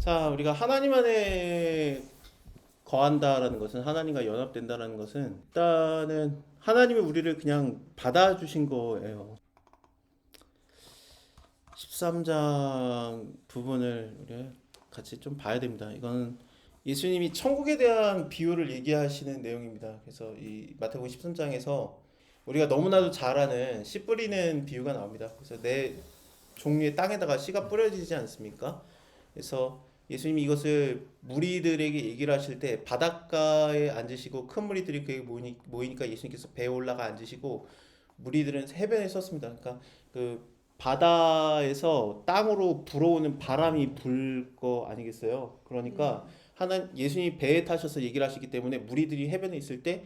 자, 우리가 하나님 안에 거한다라는 것은, 하나님과 연합된다라는 것은 일단은 하나님이 우리를 그냥 받아주신 거예요. 13장 부분을 우리 같이 좀 봐야 됩니다. 이건 예수님이 천국에 대한 비유를 얘기하시는 내용입니다. 그래서 이 마태복음 13장에서 우리가 너무나도 잘 아는 씨 뿌리는 비유가 나옵니다. 그래서 내 종류의 땅에다가 씨가 뿌려지지 않습니까? 그래서 예수님이 이것을 무리들에게 얘기를 하실 때 바닷가에 앉으시고 큰 무리들이 그에 모이니까 예수님께서 배에 올라가 앉으시고 무리들은 해변에 섰습니다. 그러니까 그 바다에서 땅으로 불어오는 바람이 불 거 아니겠어요? 그러니까 예수님이 배에 타셔서 얘기를 하시기 때문에 무리들이 해변에 있을 때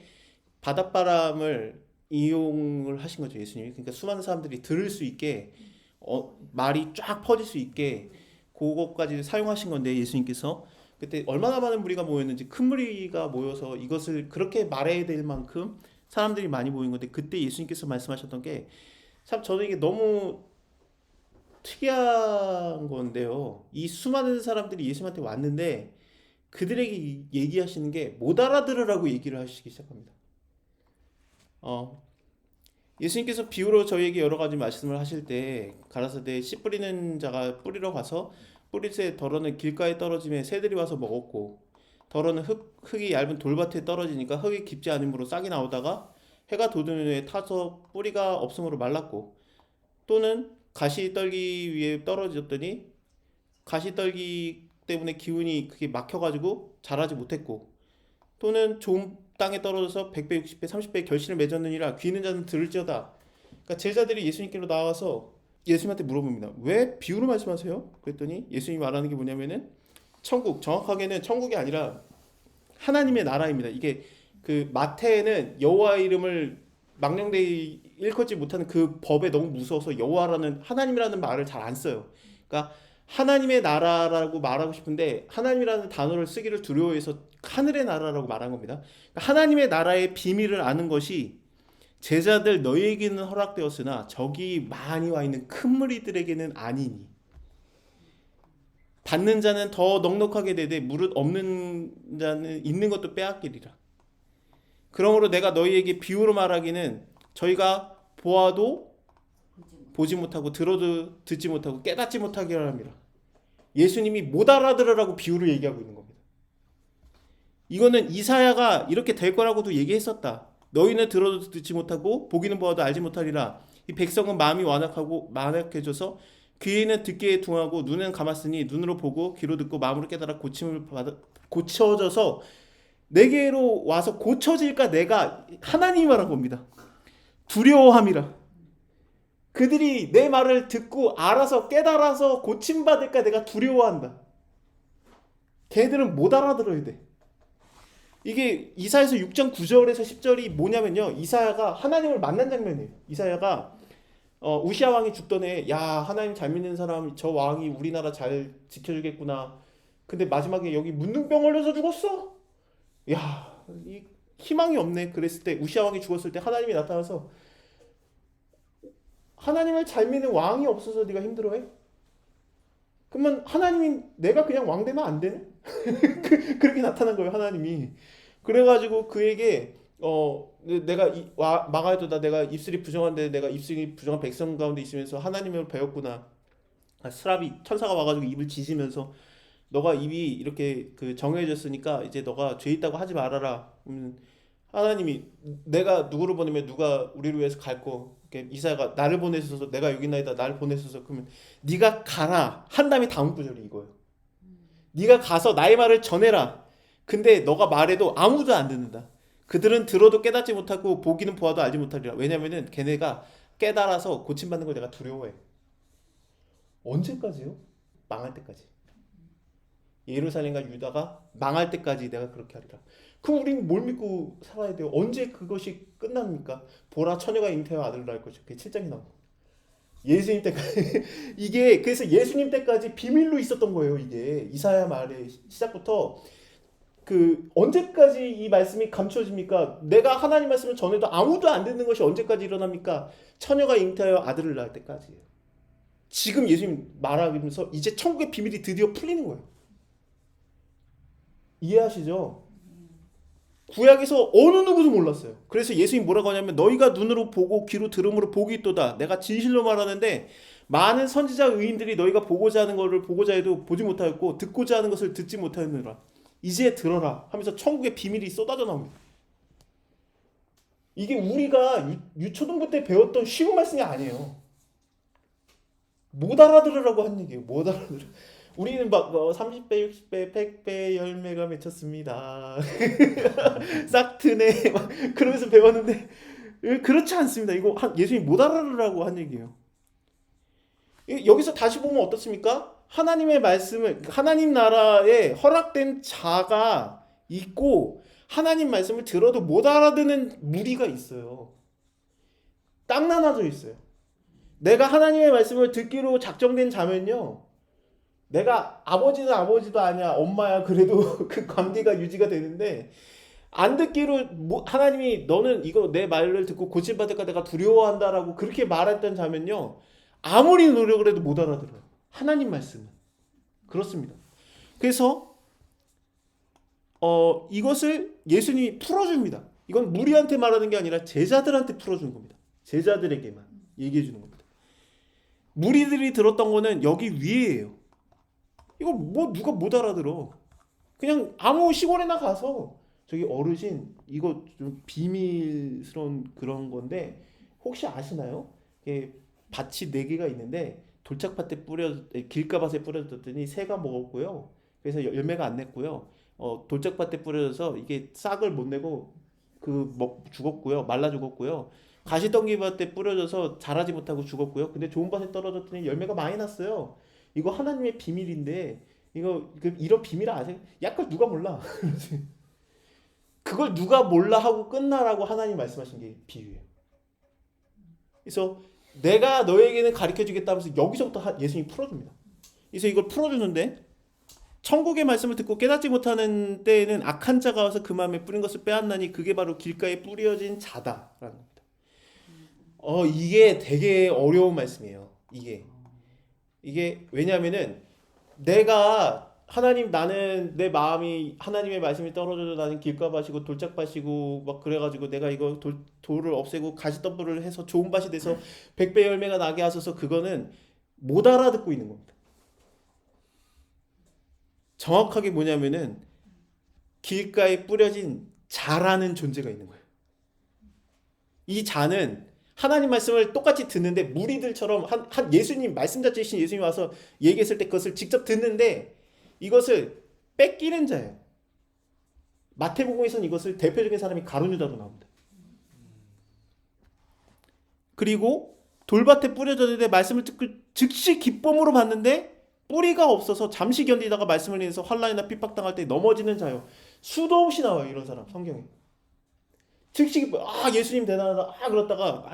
바닷바람을 이용을 하신 거죠, 예수님이. 그러니까 수많은 사람들이 들을 수 있게 말이 쫙 퍼질 수 있게 그것까지 사용하신 건데, 예수님께서 그때 얼마나 많은 무리가 모였는지, 큰 무리가 모여서 이것을 그렇게 말해야 될 만큼 사람들이 많이 모인 건데, 그때 예수님께서 말씀하셨던 게 참 저는 이게 너무 특이한 건데요. 이 수많은 사람들이 예수님한테 왔는데 그들에게 얘기하시는 게 못 알아들으라고 얘기를 하시기 시작합니다. 예수님께서 비유로 저희에게 여러 가지 말씀을 하실 때 가라사대 씨 뿌리는 자가 뿌리러 가서 뿌리새 덜어는 길가에 떨어짐에 새들이 와서 먹었고, 덜어는 흙이 얇은 돌밭에 떨어지니까 흙이 깊지 않으므로 싹이 나오다가 해가 돋은 후에 타서 뿌리가 없으므로 말랐고, 또는 가시떨기 위에 떨어졌더니 가시떨기 때문에 기운이 그게 막혀가지고 자라지 못했고, 또는 좋은 땅에 떨어져서 100배, 60배, 30배 결실을 맺었느니라 귀는 자는 들을지어다. 그러니까 제자들이 예수님께로 나와서 예수님한테 물어봅니다. 왜 비유로 말씀하세요? 그랬더니 예수님이 말하는 게 뭐냐면은 천국, 정확하게는 천국이 아니라 하나님의 나라입니다. 이게 그 마태는 여호와 이름을 망령되이 일컫지 못하는 그 법에 너무 무서워서 여호와라는, 하나님이라는 말을 잘 안 써요. 그러니까 하나님의 나라라고 말하고 싶은데 하나님이라는 단어를 쓰기를 두려워해서 하늘의 나라라고 말한 겁니다. 그러니까 하나님의 나라의 비밀을 아는 것이 제자들 너희에게는 허락되었으나 저기 많이 와 있는 큰 무리들에게는 아니니, 받는 자는 더 넉넉하게 되되 무릇 없는 자는 있는 것도 빼앗기리라. 그러므로 내가 너희에게 비유로 말하기는 저희가 보아도 보지 못하고 들어도 듣지 못하고 깨닫지 못하게 합니다. 예수님이 못 알아들으라고 비유를 얘기하고 있는 겁니다. 이거는 이사야가 이렇게 될 거라고도 얘기했었다. 너희는 들어도 듣지 못하고 보기는 보아도 알지 못하리라. 이 백성은 마음이 완악해져서 귀에는 듣기에 둔하고 눈은 감았으니 눈으로 보고 귀로 듣고 마음으로 깨달아 고쳐져서 내게로 와서 고쳐질까. 내가 하나님이 말한 겁니다. 두려워함이라. 그들이 내 말을 듣고 알아서 깨달아서 고침받을까 내가 두려워한다. 걔들은 못 알아들어야 돼. 이게 이사야서 6장 9절에서 10절이 뭐냐면요, 이사야가 하나님을 만난 장면이에요. 이사야가 우시아 왕이 죽던 해, 야, 하나님 잘 믿는 사람, 저 왕이 우리나라 잘 지켜주겠구나. 근데 마지막에 여기 문둥병 걸려서 죽었어. 야, 이 희망이 없네. 그랬을 때, 우시아 왕이 죽었을 때 하나님이 나타나서, 하나님을 잘 믿는 왕이 없어서 네가 힘들어해? 그러면 하나님이, 내가 그냥 왕 되면 안 되네? 그렇게 나타난 거예요, 하나님이. 그래가지고 그에게 내가 마가에도다, 내가 입술이 부정한데 내가 입술이 부정한 백성 가운데 있으면서 하나님을 배웠구나. 스라비 천사가 와가지고 입을 지지면서 너가 입이 이렇게 그 정해졌으니까 이제 너가 죄 있다고 하지 말아라. 하나님이, 내가 누구를 보내면 누가 우리를 위해서 갈 거. 이사야가 나를 보내셔서, 내가 여기 있나이다, 나를 보내셔서. 그러면 네가 가라 한 다음에 다음 구절이 이거예요. 네가 가서 나의 말을 전해라. 근데 너가 말해도 아무도 안 듣는다. 그들은 들어도 깨닫지 못하고 보기는 보아도 알지 못하리라. 왜냐면은 걔네가 깨달아서 고침받는 걸 내가 두려워해. 언제까지요? 망할 때까지. 예루살렘과 유다가 망할 때까지 내가 그렇게 하리라. 그럼 우리는 뭘 믿고 살아야 돼요? 언제 그것이 끝납니까? 보라, 처녀가 잉태와 아들을 낳을 것이요. 그게 7장이 나옵니다. 예수님 때까지 이게, 그래서 예수님 때까지 비밀로 있었던 거예요. 이게 이사야 말의 시작부터 그 언제까지 이 말씀이 감춰집니까? 내가 하나님 말씀을 전해도 아무도 안 듣는 것이 언제까지 일어납니까? 처녀가 잉태하여 아들을 낳을 때까지예요. 지금 예수님 말하면서 이제 천국의 비밀이 드디어 풀리는 거예요. 이해하시죠? 구약에서 어느 누구도 몰랐어요. 그래서 예수님 뭐라고 하냐면 너희가 눈으로 보고 귀로 들음으로 복이 있도다. 내가 진실로 말하는데 많은 선지자 의인들이 너희가 보고자 하는 것을 보고자 해도 보지 못하였고 듣고자 하는 것을 듣지 못하였느라. 이제 들어라 하면서 천국의 비밀이 쏟아져 나옵니다. 이게 우리가 유초등부 때 배웠던 쉬운 말씀이 아니에요. 못 알아들으라고 한 얘기예요. 못 알아들어. 우리는 막 30배, 60배, 100배 열매가 맺혔습니다. 싹트네 막 그러면서 배웠는데 그렇지 않습니다. 이거 예수님이 못 알아들으라고 한 얘기예요. 여기서 다시 보면 어떻습니까? 하나님의 말씀을 하나님 나라에 허락된 자가 있고 하나님 말씀을 들어도 못 알아듣는 무리가 있어요. 딱 나눠져 있어요. 내가 하나님의 말씀을 듣기로 작정된 자면요. 내가 아버지는 아버지도 아니야 엄마야 그래도 그 관계가 유지가 되는데 안 듣기로 하나님이 너는 이거 내 말을 듣고 고침받을까 내가 두려워한다라고 그렇게 말했던 자면요. 아무리 노력을 해도 못 알아들어요. 하나님 말씀은. 그렇습니다. 그래서 이것을 예수님이 풀어줍니다. 이건 무리한테 말하는 게 아니라 제자들한테 풀어주는 겁니다. 제자들에게만 얘기해 주는 겁니다. 무리들이 들었던 거는 여기 위에예요. 이거 뭐 누가 못 알아들어. 그냥 아무 시골에나 가서 저기 어르신 이거 좀 비밀스러운 그런 건데 혹시 아시나요? 밭이 4개가 있는데 돌짝밭에 길가밭에 뿌려졌더니 새가 먹었고요. 그래서 열매가 안 냈고요. 돌짝밭에 뿌려져서 이게 싹을 못 내고 죽었고요. 말라 죽었고요. 가시덩기밭에 뿌려져서 자라지 못하고 죽었고요. 근데 좋은 밭에 떨어졌더니 열매가 많이 났어요. 이거 하나님의 비밀인데 이거 이런 비밀 아세요? 약간 누가 몰라. 그걸 누가 몰라 하고 끝나라고 하나님 말씀하신 게 비유예요. 그래서 내가 너에게는 가르쳐 주겠다면서 여기서부터 예수님이 풀어줍니다. 그래서 이걸 풀어주는데 천국의 말씀을 듣고 깨닫지 못하는 때에는 악한 자가 와서 그 마음에 뿌린 것을 빼앗나니 그게 바로 길가에 뿌려진 자다라는 겁니다. 이게 되게 어려운 말씀이에요. 이게 왜냐하면은 내가 나는 내 마음이 하나님의 말씀이 떨어져서 나는 길가밭이고 돌짝밭이고 막 그래가지고 내가 이거 돌을 없애고 가시덤불을 해서 좋은 밭이 돼서 100배 열매가 나게 하소서 그거는 못 알아듣고 있는 겁니다. 정확하게 뭐냐면은 길가에 뿌려진 자라는 존재가 있는 거예요. 이 자는 하나님 말씀을 똑같이 듣는데 무리들처럼 한 예수님 말씀 자체이신 예수님이 와서 얘기했을 때 그것을 직접 듣는데 이것을 뺏기는 자예요. 마태복음에서는 이것을 대표적인 사람이 가룟유다로 나옵니다. 그리고 돌밭에 뿌려졌는데 말씀을 듣고 즉시 기쁨으로 받는데 뿌리가 없어서 잠시 견디다가 말씀을 인해서 환난이나 핍박당할 때 넘어지는 자요. 수도 없이 나와요. 이런 사람 성경에. 즉시 예수님 대단하다 그러다가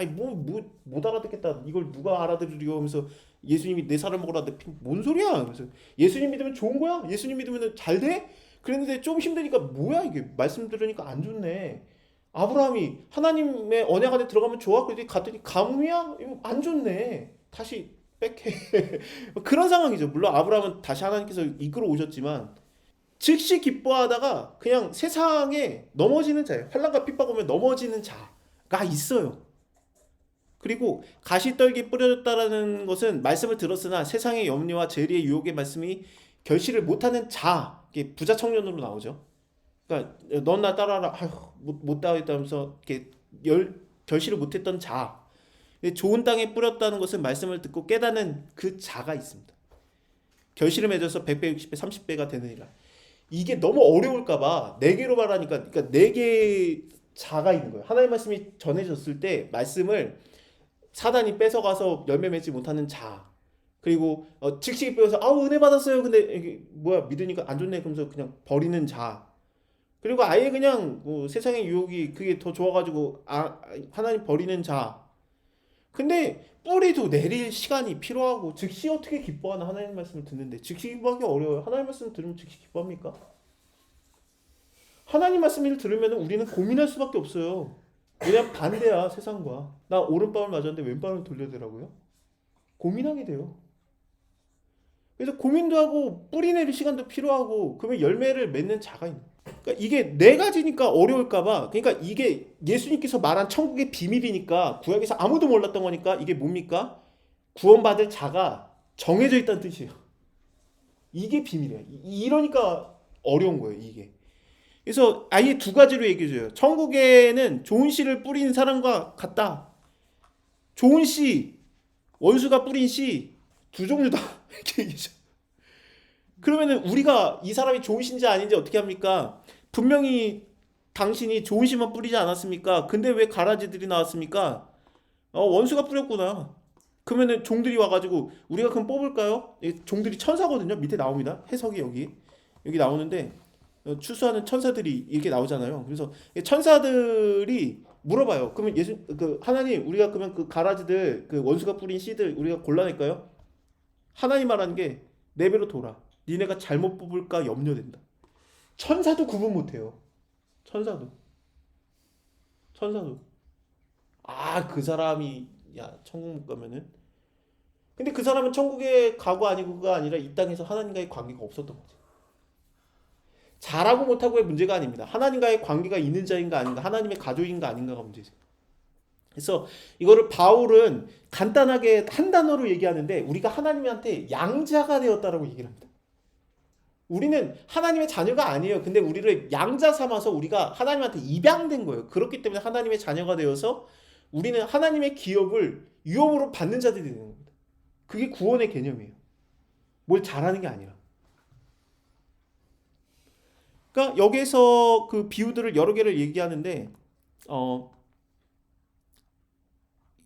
못 알아듣겠다 이걸 누가 알아들으려 하면서 예수님이 내 살을 먹으라 뭔 소리야. 그래서 예수님 믿으면 좋은 거야? 예수님 믿으면 잘 돼? 그랬는데 좀 힘드니까 뭐야 이게 말씀 들으니까 안 좋네. 아브라함이 하나님의 언약 안에 들어가면 좋아. 그랬더니 갔더니 가뭄이야? 이거 안 좋네. 다시 빽해. 그런 상황이죠. 물론 아브라함은 다시 하나님께서 이끌어 오셨지만 즉시 기뻐하다가 그냥 세상에 넘어지는 자예요. 환난과 핍박 오면 넘어지는 자가 있어요. 그리고 가시떨기 뿌려졌다라는 것은 말씀을 들었으나 세상의 염려와 재리의 유혹의 말씀이 결실을 못하는 자, 이게 부자 청년으로 나오죠. 그러니까 넌 나 따라라, 못 따르다면서 이렇게 결실을 못했던 자. 좋은 땅에 뿌렸다는 것은 말씀을 듣고 깨닫는 그 자가 있습니다. 결실을 맺어서 100배, 60배, 30배가 되느니라. 이게 너무 어려울까봐 4개로 말하니까 그러니까 4개 자가 있는 거예요. 하나님의 말씀이 전해졌을 때 말씀을 사단이 뺏어가서 열매 맺지 못하는 자. 그리고 즉시 빼서 은혜 받았어요. 근데 이게 뭐야 믿으니까 안 좋네. 그러면서 그냥 버리는 자. 그리고 아예 그냥 세상의 유혹이 그게 더 좋아가지고 하나님 버리는 자. 근데 뿌리도 내릴 시간이 필요하고 즉시 어떻게 기뻐하나 하나님 말씀을 듣는데 즉시 기뻐하기 어려워요. 하나님 말씀 들으면 즉시 기뻐합니까? 하나님 말씀을 들으면 우리는 고민할 수밖에 없어요. 왜냐면 반대야 세상과. 나 오른밤을 맞았는데 왼밤을 돌려대라고요? 고민하게 돼요. 그래서 고민도 하고 뿌리내릴 시간도 필요하고 그러면 열매를 맺는 자가 있는. 그러니까 이게 네 가지니까 어려울까봐. 그러니까 이게 예수님께서 말한 천국의 비밀이니까 구약에서 아무도 몰랐던 거니까 이게 뭡니까? 구원받을 자가 정해져 있다는 뜻이에요. 이게 비밀이야. 이러니까 어려운 거예요, 이게. 그래서 아예 두 가지로 얘기해줘요. 천국에는 좋은 씨를 뿌리는 사람과 같다. 좋은 씨, 원수가 뿌린 씨 두 종류다. 이렇게 얘기죠. 그러면은 우리가 이 사람이 좋은 씨인지 아닌지 어떻게 합니까? 분명히 당신이 좋은 씨만 뿌리지 않았습니까? 근데 왜 가라지들이 나왔습니까? 원수가 뿌렸구나. 그러면은 종들이 와가지고 우리가 그럼 뽑을까요? 종들이 천사거든요. 밑에 나옵니다. 해석이 여기 나오는데 추수하는 천사들이 이렇게 나오잖아요. 그래서 천사들이 물어봐요. 그러면 하나님 우리가 그러면 그 가라지들 그 원수가 뿌린 씨들 우리가 골라낼까요? 하나님 말하는 게 내 배로 돌아. 니네가 잘못 뽑을까 염려된다. 천사도 구분 못해요. 천사도. 그 사람이 천국 못 가면은. 근데 그 사람은 천국에 가고 아니고가 아니라 이 땅에서 하나님과의 관계가 없었던 거지. 잘하고 못하고의 문제가 아닙니다. 하나님과의 관계가 있는 자인가 아닌가, 하나님의 가족인가 아닌가가 문제죠. 그래서 이거를 바울은 간단하게 한 단어로 얘기하는데 우리가 하나님한테 양자가 되었다라고 얘기를 합니다. 우리는 하나님의 자녀가 아니에요. 근데 우리를 양자 삼아서 우리가 하나님한테 입양된 거예요. 그렇기 때문에 하나님의 자녀가 되어서 우리는 하나님의 기업을 유업으로 받는 자들이 되는 겁니다. 그게 구원의 개념이에요. 뭘 잘하는 게 아니라. 그러니까 여기에서 그 비유들을 여러 개를 얘기하는데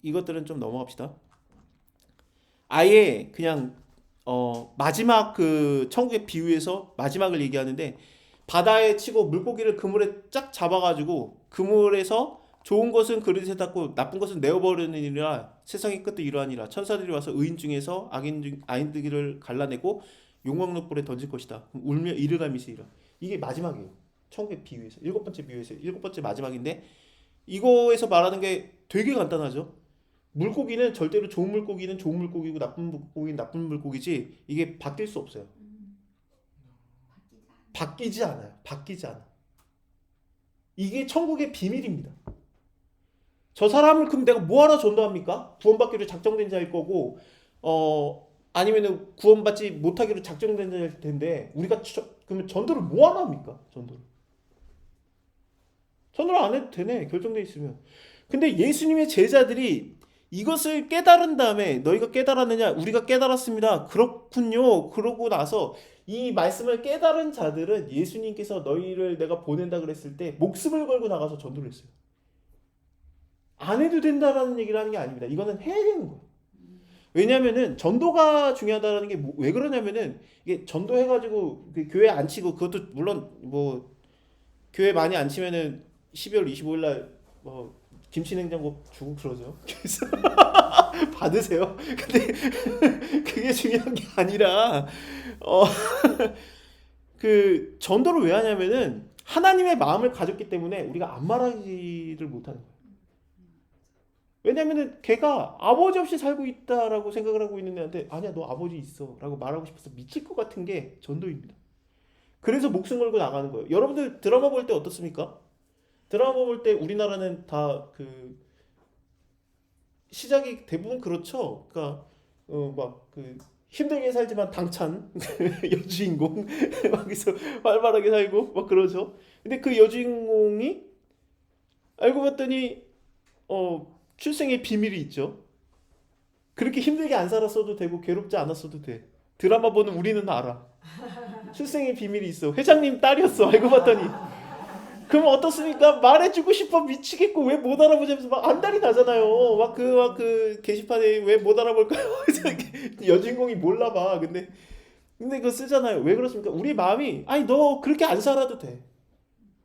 이것들은 좀 넘어갑시다. 아예 그냥 마지막 그 천국의 비유에서 마지막을 얘기하는데 바다에 치고 물고기를 그물에 쫙 잡아가지고 그물에서 좋은 것은 그릇에 닫고 나쁜 것은 내어버리느니라 세상의 끝도 이러하니라 천사들이 와서 의인 중에서 악인들을 갈라내고 용광로 불에 던질 것이다. 울며 이를 갈미시리라. 이게 마지막이에요. 천국의 비유에서 일곱 번째 마지막인데 이거에서 말하는 게 되게 간단하죠. 물고기는 절대로 좋은 물고기는 좋은 물고기고 나쁜 물고기는 나쁜 물고기지 이게 바뀔 수 없어요. 바뀌지 않아요. 이게 천국의 비밀입니다. 저 사람을 그럼 내가 뭐하러 전도합니까? 구원받기로 작정된 자일 거고 아니면은 구원받지 못하기로 작정된 자일 텐데 우리가 그러면 전도를 뭐하러 합니까? 전도를 안 해도 되네. 결정돼 있으면. 근데 예수님의 제자들이 이것을 깨달은 다음에 너희가 깨달았느냐? 우리가 깨달았습니다. 그렇군요. 그러고 나서 이 말씀을 깨달은 자들은 예수님께서 너희를 내가 보낸다 그랬을 때 목숨을 걸고 나가서 전도를 했어요. 안 해도 된다라는 얘기를 하는 게 아닙니다. 이거는 해야 되는 거예요. 왜냐면은 전도가 중요하다는 게 왜 그러냐면은 이게 전도해가지고 그 교회 안 치고 그것도 물론 뭐 교회 많이 안 치면은 12월 25일 날 뭐 김치냉장고 주고 그러죠. 그래서 받으세요. 근데 그게 중요한 게 아니라 그 전도를 왜 하냐면은 하나님의 마음을 가졌기 때문에 우리가 안 말하지를 못하는 거예요. 왜냐면은 걔가 아버지 없이 살고 있다라고 생각을 하고 있는 애한테 아니야 너 아버지 있어 라고 말하고 싶어서 미칠 것 같은 게 전도입니다. 그래서 목숨 걸고 나가는 거예요. 여러분들 드라마 볼 때 어떻습니까? 드라마 볼 때 우리나라는 다 그 시작이 대부분 그렇죠. 그러니까 막 그 힘들게 살지만 당찬 여주인공 거기서 활발하게 살고 막 그러죠. 근데 그 여주인공이 알고 봤더니 출생의 비밀이 있죠. 그렇게 힘들게 안 살았어도 되고 괴롭지 않았어도 돼. 드라마 보는 우리는 알아. 출생의 비밀이 있어. 회장님 딸이었어. 알고 봤더니. 그럼 어떻습니까? 말해주고 싶어 미치겠고 왜 못 알아보자면서 막 안달이 나잖아요. 막 그 게시판에 왜 못 알아볼까요? 여주인공이 몰라봐. 근데 그거 쓰잖아요. 왜 그렇습니까? 우리 마음이 아니 너 그렇게 안 살아도 돼.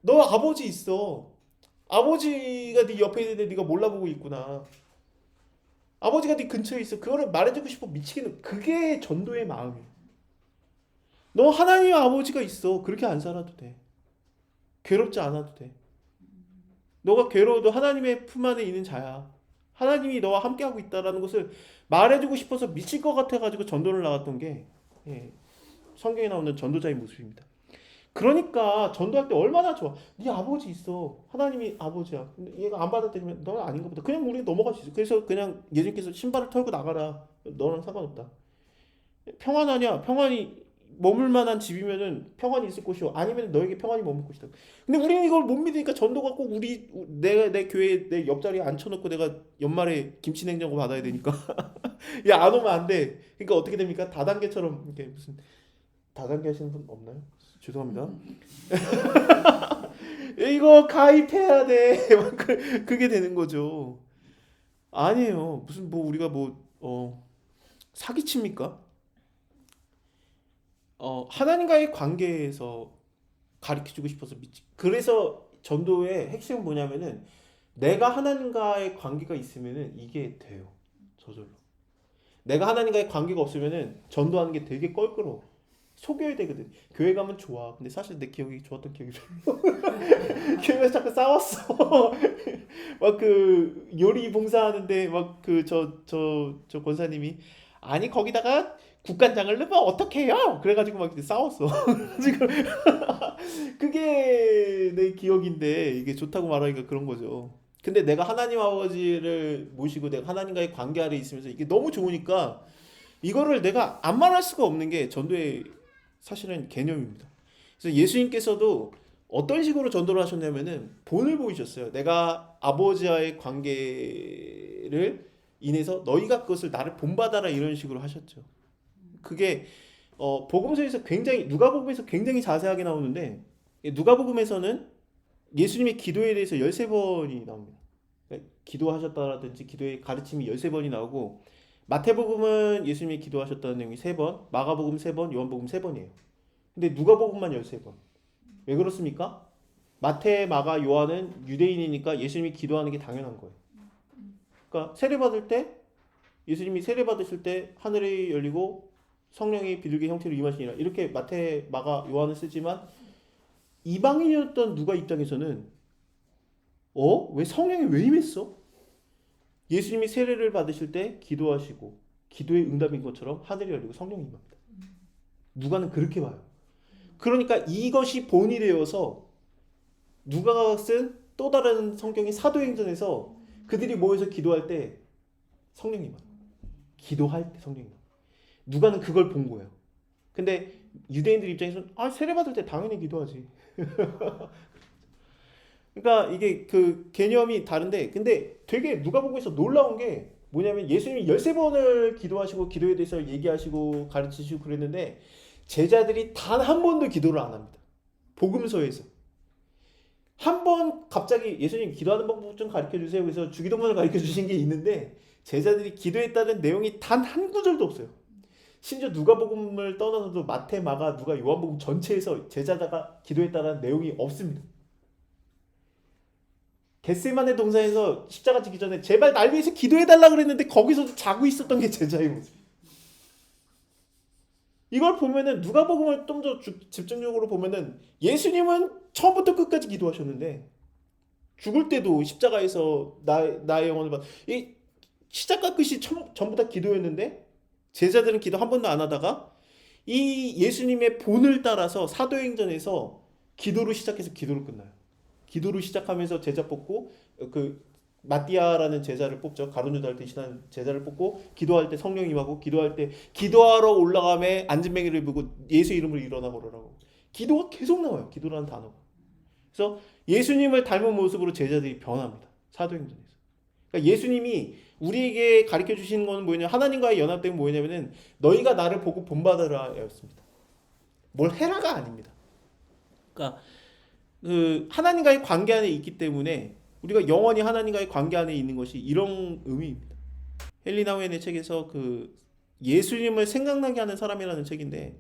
너 아버지 있어. 아버지가 네 옆에 있는데 네가 몰라보고 있구나. 아버지가 네 근처에 있어. 그거를 말해주고 싶어 미치겠는. 그게 전도의 마음이야. 너 하나님의 아버지가 있어. 그렇게 안 살아도 돼. 괴롭지 않아도 돼. 너가 괴로워도 하나님의 품 안에 있는 자야. 하나님이 너와 함께하고 있다라는 것을 말해주고 싶어서 미칠 것 같아가지고 전도를 나갔던 게 예, 성경에 나오는 전도자의 모습입니다. 그러니까 전도할 때 얼마나 좋아. 네 아버지 있어. 하나님이 아버지야. 근데 얘가 안 받아들이면 너는 아닌가 보다. 그냥 우리 넘어갈 수 있어. 그래서 그냥 예수님께서 신발을 털고 나가라. 너랑 상관없다. 평안하냐? 평안이 머물 만한 집이면은 평안이 있을 것이요. 아니면 너에게 평안이 머물 것이다. 근데 우리는 이걸 못 믿으니까 전도가 꼭 내 교회 내 옆자리에 앉혀놓고 내가 연말에 김치냉장고 받아야 되니까 야 안 오면 안 돼. 그러니까 어떻게 됩니까? 다단계처럼 이렇게 무슨 다단계 하시는 분 없나요? 죄송합니다. 이거 가입해야 돼. 그게 되는 거죠. 아니에요. 무슨 뭐 우리가 사기칩니까? 하나님과의 관계에서 가르쳐주고 싶어서 믿지. 그래서 전도의 핵심은 뭐냐면은 내가 하나님과의 관계가 있으면은 이게 돼요. 저절로. 내가 하나님과의 관계가 없으면은 전도하는 게 되게 껄끄러워. 속여야 되거든. 교회 가면 좋아. 근데 사실 내 기억이 좋았던 기억이 별로. 교회에서 자꾸 싸웠어. 막 그 요리 봉사하는데 막 그 저 권사님이 아니 거기다가 국간장을 넣으면 어떡해요? 그래가지고 막 싸웠어. 지금 그게 내 기억인데 이게 좋다고 말하니까 그런 거죠. 근데 내가 하나님 아버지를 모시고 내가 하나님과의 관계 아래 있으면서 이게 너무 좋으니까 이거를 내가 안 말할 수가 없는 게 전도의 사실은 개념입니다. 그래서 예수님께서도 어떤 식으로 전도를 하셨냐면은 본을 보이셨어요. 내가 아버지와의 관계를 인해서 너희가 그것을 나를 본받아라 이런 식으로 하셨죠. 그게 복음서에서 굉장히 누가복음에서 굉장히 자세하게 나오는데 누가복음에서는 예수님의 기도에 대해서 13번이 나옵니다. 그러니까 기도하셨다라든지 기도의 가르침이 13번이 나오고 마태복음은 예수님이 기도하셨다는 내용이 3번, 마가복음 3번, 요한복음 3번이에요. 근데 누가복음만 13번. 왜 그렇습니까? 마태, 마가, 요한은 유대인이니까 예수님이 기도하는 게 당연한 거예요. 그러니까 세례받을 때 예수님이 세례받으실 때 하늘이 열리고 성령이 비둘기 형태로 임하시니라 이렇게 마태, 마가, 요한을 쓰지만 이방인이었던 누가 입장에서는 왜 성령이 왜 임했어? 예수님이 세례를 받으실 때 기도하시고 기도의 응답인 것처럼 하늘이 열리고 성령이 임합니다. 누가는 그렇게 봐요. 그러니까 이것이 본이 되어서 누가가 쓴 또 다른 성경인 사도행전에서 그들이 모여서 기도할 때 성령이 임합니다. 기도할 때 성령이 임합니다. 누가는 그걸 본 거예요. 근데 유대인들 입장에서는 세례 받을 때 당연히 기도하지. 그러니까 이게 그 개념이 다른데 근데 되게 누가복음에서 놀라운 게 뭐냐면 예수님이 13번을 기도하시고 기도에 대해서 얘기하시고 가르치시고 그랬는데 제자들이 단 한 번도 기도를 안 합니다. 복음서에서 한 번 갑자기 예수님 기도하는 방법 좀 가르쳐 주세요. 그래서 주기도문을 가르쳐 주신 게 있는데 제자들이 기도했다는 내용이 단 한 구절도 없어요. 심지어 누가복음을 떠나서도 마태, 마가, 누가, 요한복음 전체에서 제자가 기도했다는 내용이 없습니다. 겟세마네 동산에서 십자가 지기 전에 제발 날 위해서 기도해달라 그랬는데 거기서도 자고 있었던 게 제자의 모습. 이걸 보면은 누가복음을 좀 더 집중적으로 보면은 예수님은 처음부터 끝까지 기도하셨는데 죽을 때도 십자가에서 나의 영혼을 이 시작과 끝이 전부 다 기도였는데 제자들은 기도 한 번도 안 하다가 이 예수님의 본을 따라서 사도행전에서 기도로 시작해서 기도로 끝나요. 기도로 시작하면서 제자 뽑고 그 마띠아라는 제자를 뽑죠. 가룟 유다를 대신한 제자를 뽑고 기도할 때 성령 임하고 기도할 때 기도하러 올라가매 앉은뱅이를 보고 예수 이름으로 일어나 걸으라고. 기도가 계속 나와요. 기도라는 단어가. 그래서 예수님을 닮은 모습으로 제자들이 변합니다. 사도행전에서. 그러니까 예수님이 우리에게 가르쳐 주시는 것은 뭐냐? 하나님과의 연합된 뭐냐면은 너희가 나를 보고 본받으라였습니다. 뭘 해라가 아닙니다. 그러니까 그 하나님과의 관계 안에 있기 때문에 우리가 영원히 하나님과의 관계 안에 있는 것이 이런 의미입니다. 헨리 나우엔의 책에서 그 예수님을 생각나게 하는 사람이라는 책인데,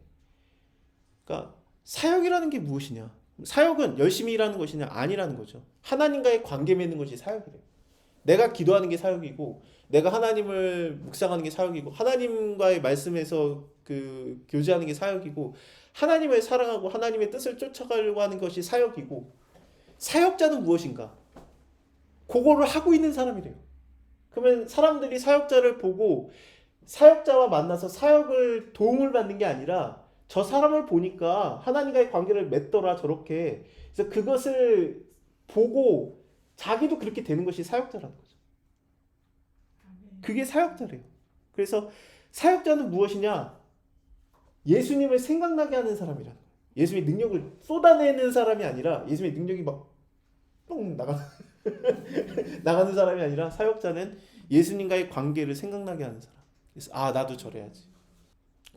그러니까 사역이라는 게 무엇이냐? 사역은 열심히 일하는 것이냐? 아니라는 거죠. 하나님과의 관계 맺는 것이 사역이래요. 내가 기도하는 게 사역이고, 내가 하나님을 묵상하는 게 사역이고, 하나님과의 말씀에서 그 교제하는 게 사역이고, 하나님을 사랑하고 하나님의 뜻을 쫓아가려고 하는 것이 사역이고, 사역자는 무엇인가? 그거를 하고 있는 사람이래요. 그러면 사람들이 사역자를 보고 사역자와 만나서 사역을 도움을 받는 게 아니라 저 사람을 보니까 하나님과의 관계를 맺더라 저렇게. 그래서 그것을 보고 자기도 그렇게 되는 것이 사역자라는 거죠. 그게 사역자래요. 그래서 사역자는 무엇이냐? 예수님을 생각나게 하는 사람이라는 거예요. 예수님의 능력을 쏟아내는 사람이 아니라 예수님의 능력이 막 뻥 나가는 사람이 아니라 사역자는 예수님과의 관계를 생각나게 하는 사람. 그래서 나도 저래야지.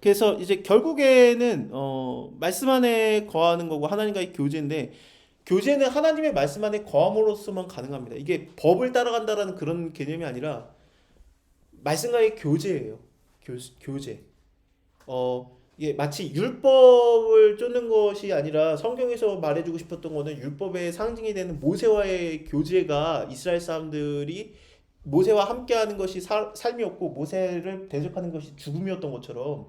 그래서 이제 결국에는 말씀 안에 거하는 거고 하나님과의 교제인데 교제는 하나님의 말씀 안에 거함으로써만 가능합니다. 이게 법을 따라간다라는 그런 개념이 아니라 말씀과의 교제예요. 교제. 이게 마치 율법을 쫓는 것이 아니라 성경에서 말해주고 싶었던 거는 율법의 상징이 되는 모세와의 교제가 이스라엘 사람들이 모세와 함께하는 것이 삶이었고 모세를 대적하는 것이 죽음이었던 것처럼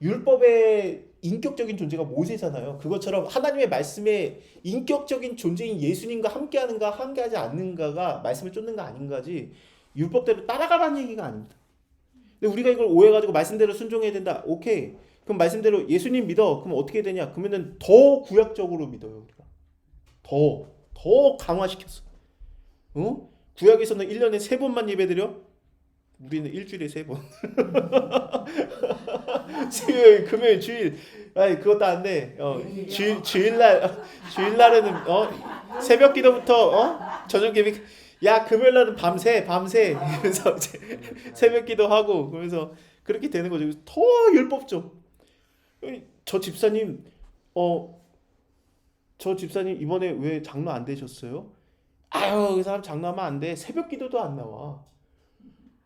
율법의 인격적인 존재가 모세잖아요. 그것처럼 하나님의 말씀의 인격적인 존재인 예수님과 함께하는가 함께하지 않는가가 말씀을 쫓는가 아닌가지 율법대로 따라가라는 얘기가 아닙니다. 근데 우리가 이걸 오해가지고 말씀대로 순종해야 된다. 오케이. 그럼 말씀대로 예수님 믿어. 그럼 어떻게 되냐? 그러면은 더 구약적으로 믿어요. 우리가. 더 강화시켰어. 구약에서는 1년에 3번만 예배드려? 우리는 일주일에 3번. 수요일, 금요일, 주일. 아니, 그것도 안 돼. 주일날에는, 새벽 기도부터, 저녁 예배. 야, 금요일날은 밤새. 그래서 이제 새벽 기도하고, 그러면서 그렇게 되는 거죠. 더 율법적. 저 집사님 이번에 왜 장로 안 되셨어요? 아유, 그 사람 장로하면 안 돼. 새벽 기도도 안 나와.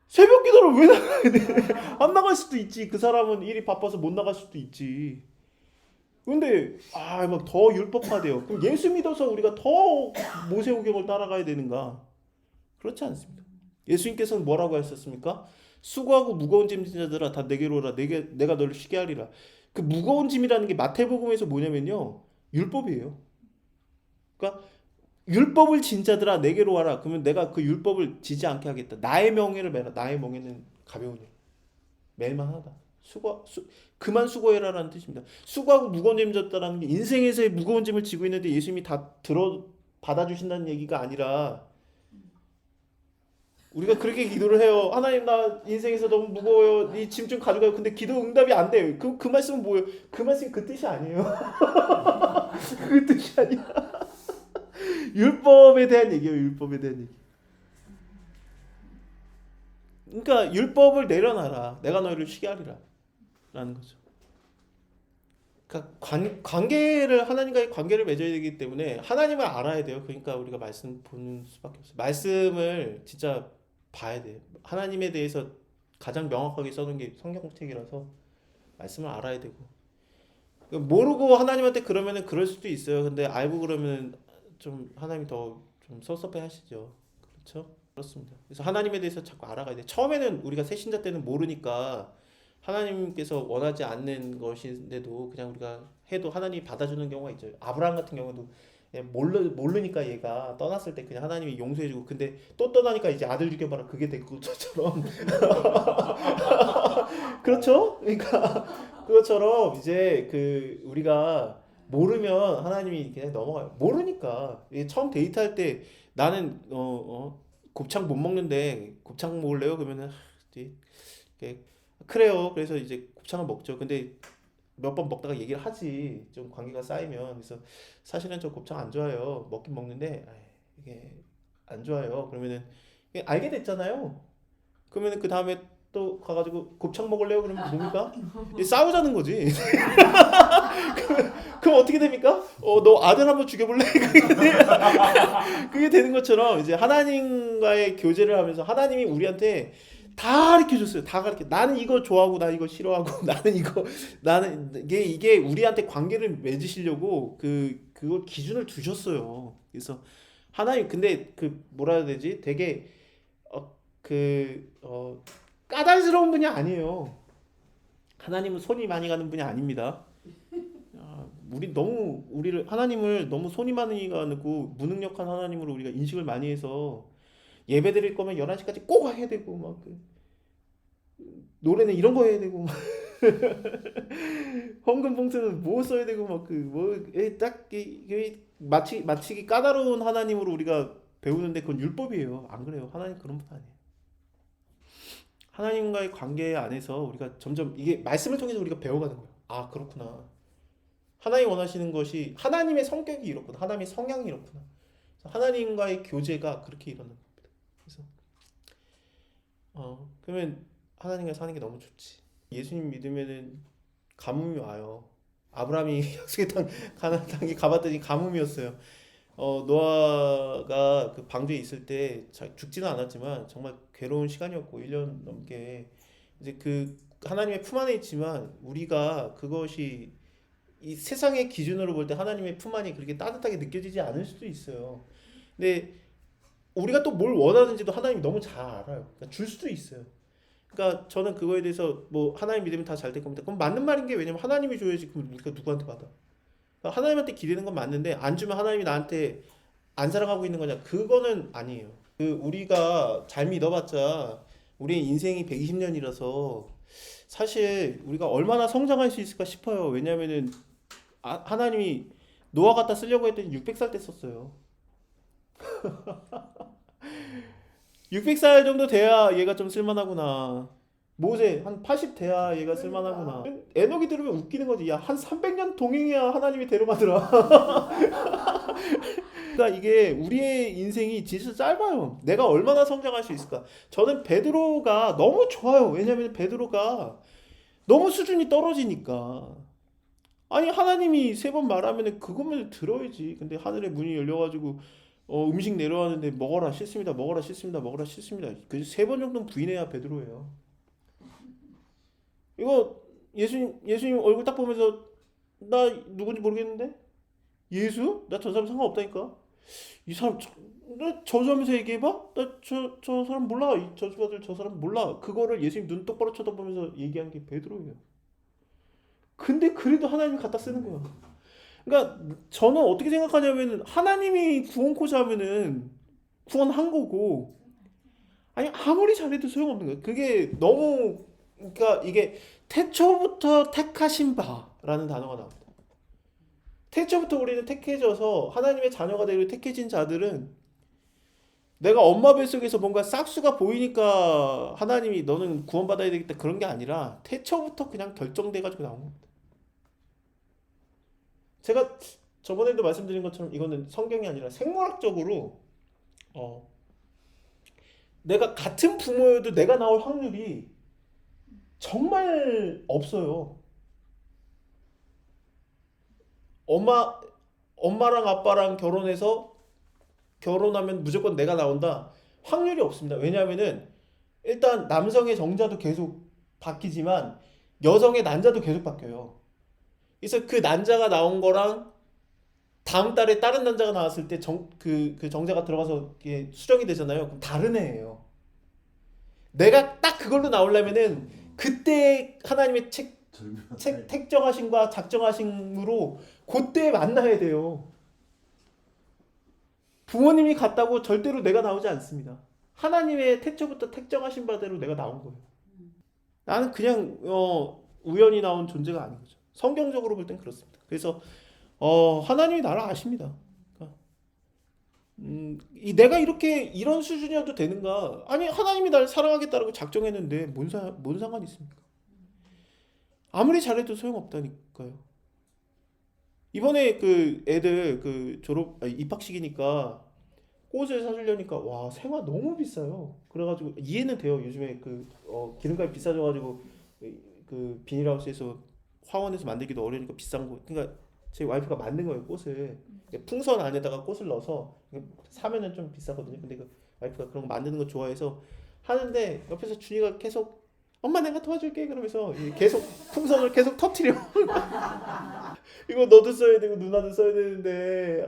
새벽 기도를 왜 나가야 돼? 안 나갈 수도 있지. 그 사람은 일이 바빠서 못 나갈 수도 있지. 근데 막 더 율법화돼요. 그럼 예수 믿어서 우리가 더 모세오경을 따라가야 되는가? 그렇지 않습니다. 예수님께서는 뭐라고 하셨습니까? 수고하고 무거운 짐 진 자들아 다 내게로 오라. 내가 너를 쉬게 하리라. 그 무거운 짐이라는 게 마태복음에서 뭐냐면요. 율법이에요. 그러니까 율법을 진 자들아 내게로 와라. 그러면 내가 그 율법을 지지 않게 하겠다. 나의 명예를 매라. 나의 명예는 가벼우니 멜만하다. 그만 수고해라라는 뜻입니다. 수고하고 무거운 짐 졌다라는 게 인생에서의 무거운 짐을 지고 있는데 예수님이 다 받아주신다는 얘기가 아니라 우리가 그렇게 기도를 해요. 하나님 나 인생에서 너무 무거워요. 이 짐 좀 가져가요. 근데 기도 응답이 안 돼요. 그 말씀은 뭐예요? 그 말씀이 그 뜻이 아니에요. 그 뜻이 아니야. 율법에 대한 얘기예요. 율법에 대한 얘기. 그러니까 율법을 내려놔라. 내가 너희를 쉬게 하리라. 라는 거죠. 그러니까 관계를 하나님과의 관계를 맺어야 되기 때문에 하나님을 알아야 돼요. 그러니까 우리가 말씀 보는 수밖에 없어요. 말씀을 진짜 봐야 돼요. 하나님에 대해서 가장 명확하게 써놓은 게 성경책이라서 말씀을 알아야 되고 모르고 하나님한테 그러면은 그럴 수도 있어요. 근데 알고 그러면 좀 하나님이 더 좀 섭섭해 하시죠. 그렇죠? 그렇습니다. 그래서 하나님에 대해서 자꾸 알아가야 돼. 처음에는 우리가 새신자 때는 모르니까 하나님께서 원하지 않는 것인데도 그냥 우리가 해도 하나님이 받아주는 경우가 있죠. 아브라함 같은 경우도 모르니까 얘가 떠났을 때 그냥 하나님이 용서해주고 근데 또 떠나니까 이제 아들 죽여봐라 그게 된 것처럼 그렇죠? 그러니까 그것처럼 이제 그 우리가 모르면 하나님이 그냥 넘어가요. 모르니까 처음 데이트할 때 나는 곱창 못 먹는데 곱창 먹을래요? 그러면은 이제 그래요. 그래서 이제 곱창을 먹죠. 근데 몇 번 먹다가 얘기를 하지. 좀 관계가 쌓이면. 그래서 사실은 저 곱창 안 좋아해요. 먹긴 먹는데 이게 안 좋아요. 그러면은 알게 됐잖아요. 그러면은 그 다음에 또 가가지고 곱창 먹을래요? 그러면 뭡니까? 싸우자는 거지. 그럼 어떻게 됩니까? 너 아들 한번 죽여볼래? 그게 되는 것처럼 이제 하나님과의 교제를 하면서 하나님이 우리한테 다 가르쳐줬어요. 다 가르쳐. 나는 이거 좋아하고 나 이거 싫어하고 나는 이게 우리한테 관계를 맺으시려고 그걸 기준을 두셨어요. 그래서 하나님 근데 그 뭐라 해야 되지? 되게 까다스러운 분이 아니에요. 하나님은 손이 많이 가는 분이 아닙니다. 하나님을 너무 손이 많이 가고 무능력한 하나님으로 우리가 인식을 많이 해서 예배 드릴 거면 11시까지 꼭 해야 되고 막 노래는 이런 거 해야 되고 헌금 봉투는 뭐 써야 되고 막 그 뭐딱 마치기 까다로운 하나님으로 우리가 배우는데 그건 율법이에요. 안 그래요. 하나님 그런 분 아니에요. 하나님과의 관계 안에서 우리가 점점 이게 말씀을 통해서 우리가 배워가는 거예요. 아 그렇구나. 하나님 원하시는 것이 하나님의 성격이 이렇구나. 하나님의 성향이 이렇구나. 하나님과의 교제가 그렇게 일어나는 겁니다. 그래서 그러면 하나님과 사는 게 너무 좋지. 예수님 믿으면은 가뭄이 와요. 아브라함이 약속의 땅 가나안 땅에 가봤더니 가뭄이었어요. 노아가 그 방주에 있을 때 죽지는 않았지만 정말 괴로운 시간이었고 1년 넘게 이제 그 하나님의 품 안에 있지만 우리가 그것이 이 세상의 기준으로 볼 때 하나님의 품 안이 그렇게 따뜻하게 느껴지지 않을 수도 있어요. 근데 우리가 또 뭘 원하는지도 하나님이 너무 잘 알아요. 그러니까 줄 수도 있어요. 그러니까 저는 그거에 대해서 뭐 하나님 믿으면 다 잘 될 겁니다. 그럼 맞는 말인 게 왜냐면 하나님이 줘야지 그럼 우리가 누구한테 받아? 그러니까 하나님한테 기대는 건 맞는데 안 주면 하나님이 나한테 안 사랑하고 있는 거냐? 그거는 아니에요. 그 우리가 잘 믿어봤자 우리의 인생이 120년이라서 사실 우리가 얼마나 성장할 수 있을까 싶어요. 왜냐면은 하나님이 노아 갖다 쓰려고 했더니 600살 때 썼어요. 600살 정도 돼야 얘가 좀 쓸만하구나. 모세 한 80 돼야 얘가 쓸만하구나. 에녹이 들으면 웃기는 거지. 야, 한 300년 동행해야 하나님이 데려가더라. 그러니까 이게 우리의 인생이 진짜 짧아요. 내가 얼마나 성장할 수 있을까? 저는 베드로가 너무 좋아요. 왜냐면 베드로가 너무 수준이 떨어지니까. 아니 하나님이 3번 말하면 그것만 들어야지. 근데 하늘의 문이 열려가지고 음식 내려왔는데 먹어라 싫습니다. 먹어라 싫습니다. 먹어라 싫습니다. 그 3번 정도는 부인해야 베드로예요. 이거 예수님 얼굴 딱 보면서 나 누군지 모르겠는데 예수? 나 저 사람 상관없다니까. 이 사람 나 저주하면서 얘기해봐? 나 저 사람 몰라. 이 저주받을 저 사람 몰라. 그거를 예수님 눈 똑바로 쳐다보면서 얘기한 게 베드로예요. 근데 그래도 하나님이 갖다 쓰는 거야. 그러니까 저는 어떻게 생각하냐면 하나님이 구원코자 하면은 구원한 거고 아니 아무리 잘해도 소용없는 거야. 그게 너무 그러니까 이게 태초부터 택하신 바라는 단어가 나옵니다. 태초부터 우리는 택해져서 하나님의 자녀가 되고 택해진 자들은 내가 엄마 뱃속에서 뭔가 싹수가 보이니까 하나님이 너는 구원받아야 되겠다 그런 게 아니라 태초부터 그냥 결정돼 가지고 나온 겁니다. 제가 저번에도 말씀드린 것처럼 이거는 성경이 아니라 생물학적으로 내가 같은 부모여도 내가 나올 확률이 정말 없어요. 엄마랑 아빠랑 결혼하면 무조건 내가 나온다. 확률이 없습니다. 왜냐하면은 일단 남성의 정자도 계속 바뀌지만 여성의 난자도 계속 바뀌어요. 그래서 그 난자가 나온 거랑 다음 달에 다른 난자가 나왔을 때 그 정자가 들어가서 이게 수정이 되잖아요. 그럼 다른 애예요. 내가 딱 그걸로 나오려면은 그때 하나님의 택정하심과 작정하심으로 그때 만나야 돼요. 부모님이 같다고 절대로 내가 나오지 않습니다. 하나님의 태초부터 택정하신 바대로 내가 나온 거예요. 나는 그냥 우연히 나온 존재가 아닌 거죠. 성경적으로 볼 땐 그렇습니다. 그래서 하나님이 나를 아십니다. 그러니까, 내가 이런 수준이어도 되는가? 아니 하나님이 나를 사랑하겠다고 작정했는데 뭔 상관이 있습니까? 아무리 잘해도 소용없다니까요. 이번에 그 애들 그 입학식이니까 꽃을 사주려니까 와 생화 너무 비싸요. 그래가지고 이해는 돼요. 요즘에 그 기름값이 비싸져가지고 그 비닐하우스에서 화원에서 만들기도 어려우니까 비싼 거. 그러니까 제 와이프가 만든 거예요 꽃을. 풍선 안에다가 꽃을 넣어서 사면은 좀 비싸거든요. 근데 그 와이프가 그런 거 만드는 거 좋아해서 하는데 옆에서 준이가 계속 엄마 내가 도와줄게 그러면서 계속 풍선을 계속 터트려. 이거 너도 써야 되고 누나도 써야 되는데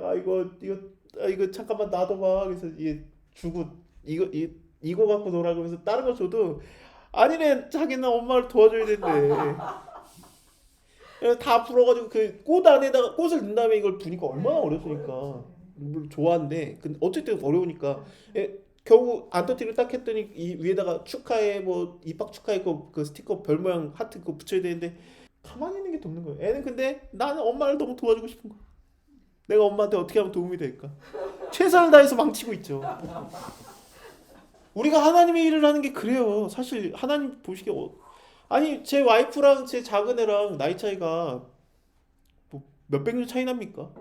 이거 잠깐만 놔둬봐. 그래서 주고 이거 갖고 놀아 그러면서 다른 거 줘도 아니네 자기는 엄마를 도와줘야 된대. 다 불어가지고 그 꽃 안에다가 꽃을 넣은 다음에 이걸 부니까 얼마나 어렵습니까. 물론 좋아한데 근데 어쨌든 어려우니까 겨우 안 터뜨리고 딱 했더니 이 위에다가 축하해 뭐 입학 축하해 그 스티커 별 모양 하트 그거 붙여야 되는데 가만히 있는 게 돕는 거예요. 애는 근데 나는 엄마를 너무 도와주고 싶은 거야. 내가 엄마한테 어떻게 하면 도움이 될까? 최선을 다해서 망치고 있죠. 우리가 하나님의 일을 하는 게 그래요. 사실 하나님 보시기에 아니 제 와이프랑 제 작은 애랑 나이 차이가 뭐 몇백 년 차이 납니까?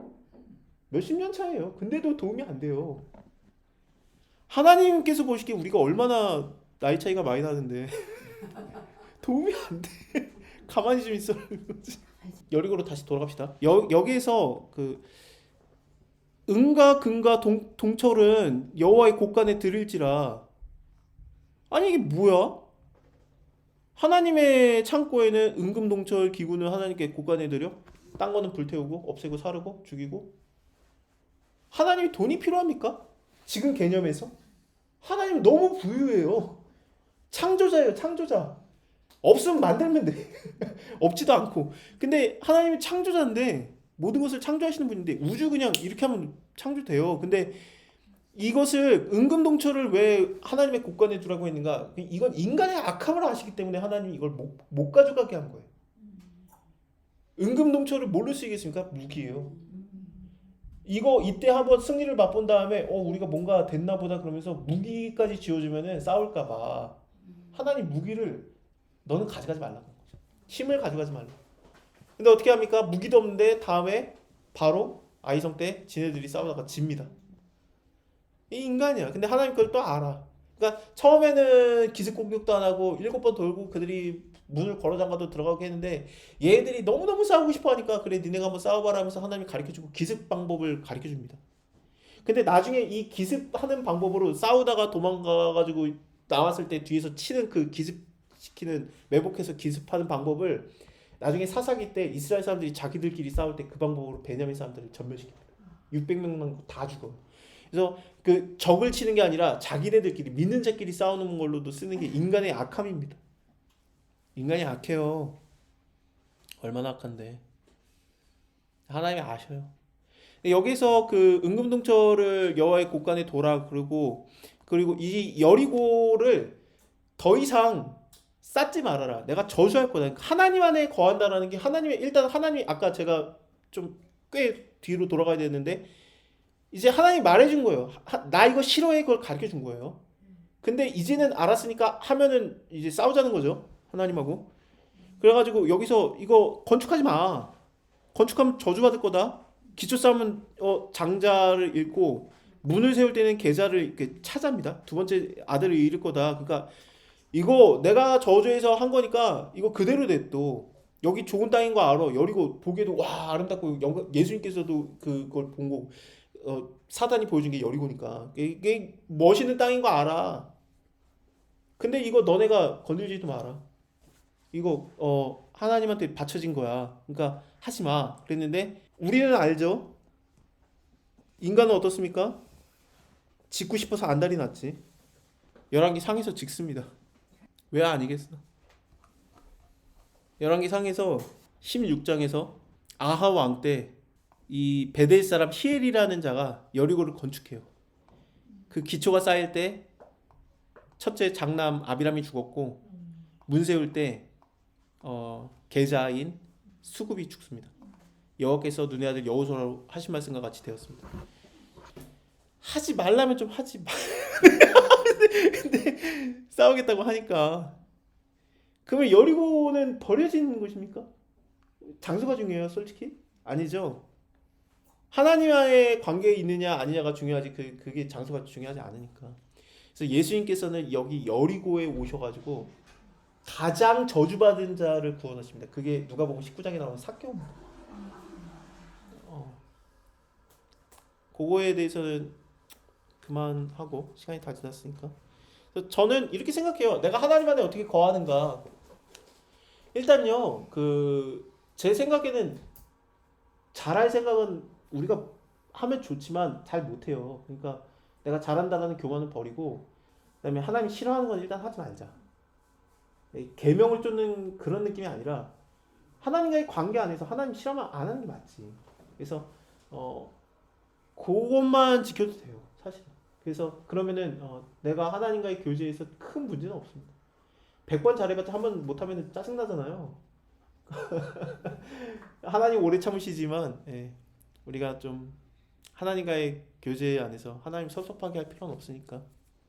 몇십 년 차이에요. 근데도 도움이 안 돼요. 하나님께서 보시기에 우리가 얼마나 나이 차이가 많이 나는데 도움이 안 돼. 가만히 좀 있어라는 거지. 여리고로 다시 돌아갑시다. 여기에서 그 은과 금과 동철은 여호와의 곳간에 드릴지라. 아니 이게 뭐야? 하나님의 창고에는 은금 동철 기구는 하나님께 곳간에 드려? 딴 거는 불태우고 없애고 사르고 죽이고? 하나님이 돈이 필요합니까? 지금 개념에서? 하나님 너무 부유해요. 창조자예요, 창조자. 없으면 만들면 돼. 없지도 않고. 근데 하나님이 창조자인데 모든 것을 창조하시는 분인데 우주 그냥 이렇게 하면 창조돼요. 근데 이것을 은금동철을 왜 하나님의 곳간에 두라고 했는가? 이건 인간의 악함을 아시기 때문에 하나님이 이걸 못 가져가게 한 거예요. 은금동철을 뭘로 쓰이겠습니까? 무기예요. 이거 이때 한번 승리를 맛본 다음에 우리가 뭔가 됐나 보다 그러면서 무기까지 지어주면은 싸울까봐 하나님 무기를 너는 가져가지 말라는 거죠. 힘을 가져가지 말라. 근데 어떻게 합니까? 무기도 없는데 다음에 바로 아이성 때 지네들이 싸우다가 집니다. 이 인간이야. 근데 하나님 그걸 또 알아. 그러니까 처음에는 기습 공격도 안 하고 7번 돌고 그들이 문을 걸어 잠가도 들어가게 했는데 얘들이 너무너무 싸우고 싶어 하니까 그래 니네가 한번 싸워봐라 하면서 하나님이 가르쳐주고 기습 방법을 가르쳐줍니다. 근데 나중에 이 기습하는 방법으로 싸우다가 도망가가지고 나왔을 때 뒤에서 치는 그 기습시키는 매복해서 기습하는 방법을 나중에 사사기 때 이스라엘 사람들이 자기들끼리 싸울 때 그 방법으로 베냐민 사람들을 전멸시킵니다. 600명만 다 죽어. 그래서 그 적을 치는 게 아니라 자기네들끼리 믿는 자끼리 싸우는 걸로도 쓰는 게 인간의 악함입니다. 인간이 악해요. 얼마나 악한데. 하나님이 아셔요. 여기서 그 은금동철을 여호와의 곳간에 둬라 그리고 이 여리고를 더 이상 쌓지 말아라. 내가 저주할 거다. 하나님 안에 거한다라는 게 일단 하나님이 아까 제가 좀 꽤 뒤로 돌아가야 되는데 이제 하나님이 말해준 거예요. 나 이거 싫어해 그걸 가르쳐 준 거예요. 근데 이제는 알았으니까 하면은 이제 싸우자는 거죠. 하나님하고. 그래가지고 여기서 이거 건축하지 마. 건축하면 저주받을 거다. 기초 쌓으면 장자를 잃고 문을 세울 때는 계좌를 이렇게 차지합니다. 두 번째 아들을 잃을 거다. 그러니까 이거 내가 저주해서 한 거니까 이거 그대로 돼 또. 여기 좋은 땅인 거 알아. 여리고 보기에도 와 아름답고 예수님께서도 그걸 본 거 사단이 보여준 게 여리고니까 이게 멋있는 땅인 거 알아. 근데 이거 너네가 건들지도 마라. 이거 하나님한테 바쳐진 거야. 그러니까 하지 마. 그랬는데 우리는 알죠. 인간은 어떻습니까? 짓고 싶어서 안달이 났지. 열왕기 상에서 짓습니다. 왜 아니겠어? 열왕기 상에서 16장에서 아하 왕 때 이 베델 사람 히엘이라는 자가 여리고를 건축해요. 그 기초가 쌓일 때 첫째 장남 아비람이 죽었고 문 세울 때 계자인 수굽이 죽습니다. 여호와께서 눈의 아들 여호수아로 하신 말씀과 같이 되었습니다. 하지 말라면 좀 하지 마. 근데 싸우겠다고 하니까 그러면 여리고는 버려진 것입니까? 장소가 중요해요, 솔직히? 아니죠. 하나님과의 관계에 있느냐 아니냐가 중요하지 그게 장소가 중요하지 않으니까. 그래서 예수님께서는 여기 여리고에 오셔가지고 가장 저주받은 자를 구원하십니다. 그게 누가복음 19장에 나오는 삭개오입니다. 그거에 대해서는 그만하고 시간이 다 지났으니까. 그래서 저는 이렇게 생각해요. 내가 하나님 안에 어떻게 거하는가. 일단요, 제 생각에는 잘할 생각은 우리가 하면 좋지만 잘 못해요. 그러니까 내가 잘한다는 교만을 버리고 그다음에 하나님 싫어하는 건 일단 하지 말자. 계명을 쫓는 그런 느낌이 아니라 하나님과의 관계 안에서 하나님 싫어하면 안 하는 게 맞지. 그래서 그것만 지켜도 돼요, 사실은. 그래서 그러면은 내가 하나님과의 교제에서 큰 문제는 없습니다. 100번 잘해봤자 한 번 못하면 짜증나잖아요. 하나님 오래 참으시지만 우리가 좀 하나님과의 교제 안에서 하나님 섭섭하게 할 필요는 없으니까